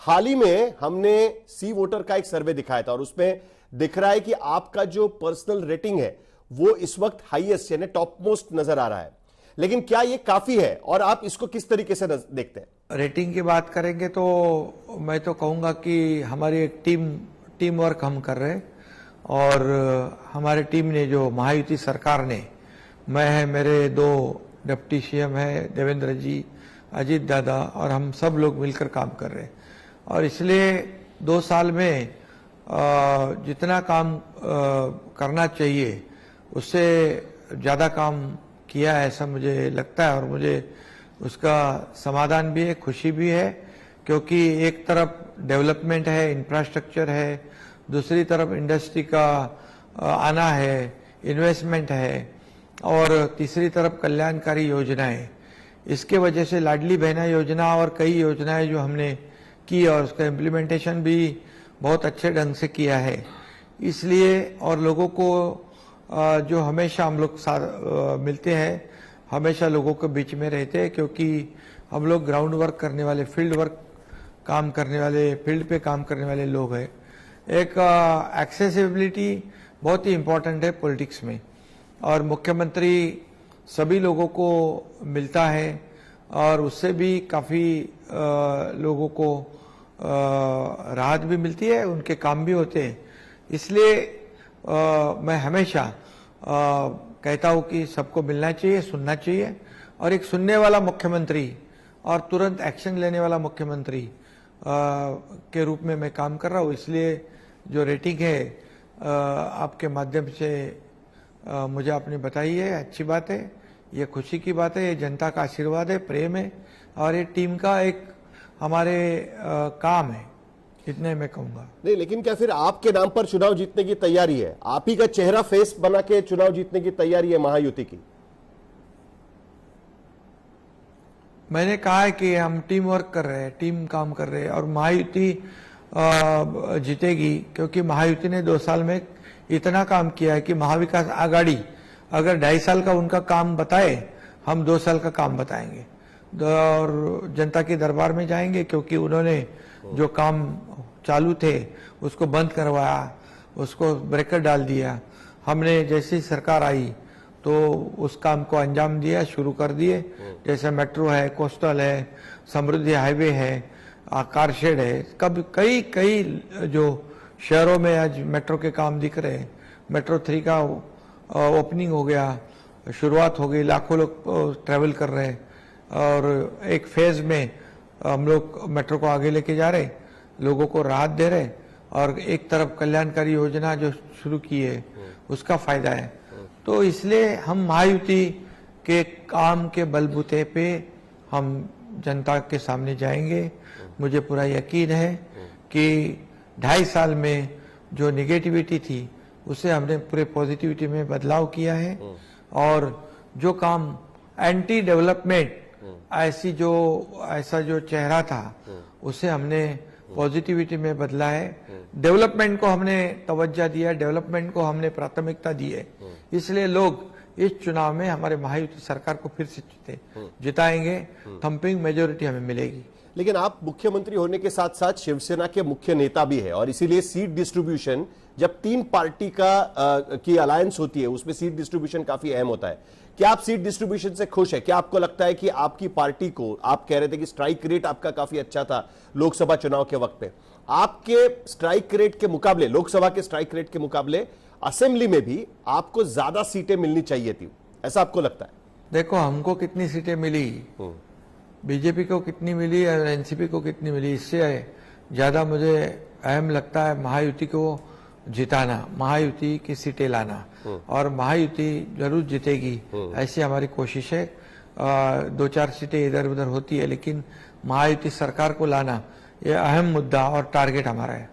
हाल ही में हमने सी वोटर का एक सर्वे दिखाया था और उसमें दिख रहा है कि आपका जो पर्सनल रेटिंग है वो इस वक्त हाईएस्ट यानी टॉप मोस्ट नजर आ रहा है। लेकिन क्या ये काफी है और आप इसको किस तरीके से देखते हैं? रेटिंग की बात करेंगे तो मैं तो कहूंगा कि हमारी एक टीम वर्क हम कर रहे हैं और हमारे टीम ने जो महायुति सरकार ने, मैं है, मेरे 2 डिप्टी सीएम है, देवेंद्र जी, अजीत दादा, और हम सब लोग मिलकर काम कर रहे हैं। और इसलिए 2 साल में जितना काम करना चाहिए उससे ज़्यादा काम किया है ऐसा मुझे लगता है। और मुझे उसका समाधान भी है, खुशी भी है, क्योंकि एक तरफ डेवलपमेंट है, इंफ्रास्ट्रक्चर है, दूसरी तरफ इंडस्ट्री का आना है, इन्वेस्टमेंट है, और तीसरी तरफ कल्याणकारी योजनाएं। इसके वजह से लाडली बहना योजना और कई योजनाएं जो हमने की और उसका इम्प्लीमेंटेशन भी बहुत अच्छे ढंग से किया है। इसलिए और लोगों को जो हमेशा हम लोग मिलते हैं, हमेशा लोगों के बीच में रहते हैं, क्योंकि हम लोग ग्राउंड वर्क करने वाले, फील्ड पे काम करने वाले लोग हैं। एक एक्सेसिबिलिटी बहुत ही इम्पोर्टेंट है पॉलिटिक्स में, और मुख्यमंत्री सभी लोगों को मिलता है और उससे भी काफ़ी लोगों को राहत भी मिलती है, उनके काम भी होते हैं। इसलिए मैं हमेशा कहता हूँ कि सबको मिलना चाहिए, सुनना चाहिए, और एक सुनने वाला मुख्यमंत्री और तुरंत एक्शन लेने वाला मुख्यमंत्री के रूप में मैं काम कर रहा हूँ। इसलिए जो रेटिंग है आपके माध्यम से मुझे आपने बताई है, अच्छी बात है, ये खुशी की बात है, ये जनता का आशीर्वाद है, प्रेम है, और ये टीम का एक हमारे काम है, इतने मैं कहूंगा। नहीं, लेकिन क्या फिर आपके नाम पर चुनाव जीतने की तैयारी है? आप ही का चेहरा फेस बना के चुनाव जीतने की तैयारी है महायुति की? मैंने कहा है कि हम टीम वर्क कर रहे हैं, टीम काम कर रहे हैं, और महायुति जीतेगी, क्योंकि महायुति ने 2 साल में इतना काम किया है कि महाविकास आघाड़ी अगर 2.5 साल का उनका काम बताए, हम 2 साल का काम बताएंगे और जनता के दरबार में जाएंगे, क्योंकि उन्होंने जो काम चालू थे उसको बंद करवाया, उसको ब्रेकर डाल दिया। हमने जैसी सरकार आई तो उस काम को अंजाम दिया, शुरू कर दिए। जैसे मेट्रो है, कोस्टल है, समृद्धि हाईवे है, कार शेड है, कई जो शहरों में आज मेट्रो के काम दिख रहे हैं। मेट्रो 3 का ओपनिंग हो गया, शुरुआत हो गई, लाखों लोग ट्रैवल कर रहे हैं, और एक फेज में हम लोग मेट्रो को आगे लेके जा रहे, लोगों को राहत दे रहे, और एक तरफ कल्याणकारी योजना जो शुरू की है उसका फायदा है। तो इसलिए हम महायुति के काम के बलबूते पे हम जनता के सामने जाएंगे। मुझे पूरा यकीन है कि 2.5 साल में जो निगेटिविटी थी उसे हमने पूरे पॉजिटिविटी में बदलाव किया है, और जो काम एंटी डेवलपमेंट ऐसा जो चेहरा था उसे हमने पॉजिटिविटी में बदला है। डेवलपमेंट को हमने तवज्जो दिया, डेवलपमेंट को हमने प्राथमिकता दी है। इसलिए लोग इस चुनाव में हमारे महायुति सरकार को फिर से जिताएंगे, थंपिंग मेजोरिटी हमें मिलेगी। लेकिन आप मुख्यमंत्री होने के साथ साथ शिवसेना के मुख्य नेता भी है, और इसीलिए सीट डिस्ट्रीब्यूशन, जब 3 पार्टी की अलायंस होती है उसमें सीट डिस्ट्रीब्यूशन काफी अहम होता है। क्या आप सीट डिस्ट्रीब्यूशन से खुश है? क्या आपको लगता है कि आपकी पार्टी को, आप कह रहे थे कि स्ट्राइक रेट आपका काफी अच्छा था लोकसभा चुनाव के वक्त पे, आपके स्ट्राइक रेट के मुकाबले, लोकसभा के स्ट्राइक रेट के मुकाबले असेंबली में भी आपको ज्यादा सीटें मिलनी चाहिए थी, ऐसा आपको लगता है? देखो, हमको कितनी सीटें मिली, बीजेपी को कितनी मिली और एनसीपी को कितनी मिली, इससे ज्यादा मुझे अहम लगता है महायुति को जिताना, महायुति की सीटें लाना, और महायुति जरूर जीतेगी, ऐसी हमारी कोशिश है। 2-4 सीटें इधर उधर होती है, लेकिन महायुति सरकार को लाना ये अहम मुद्दा और टारगेट हमारा है।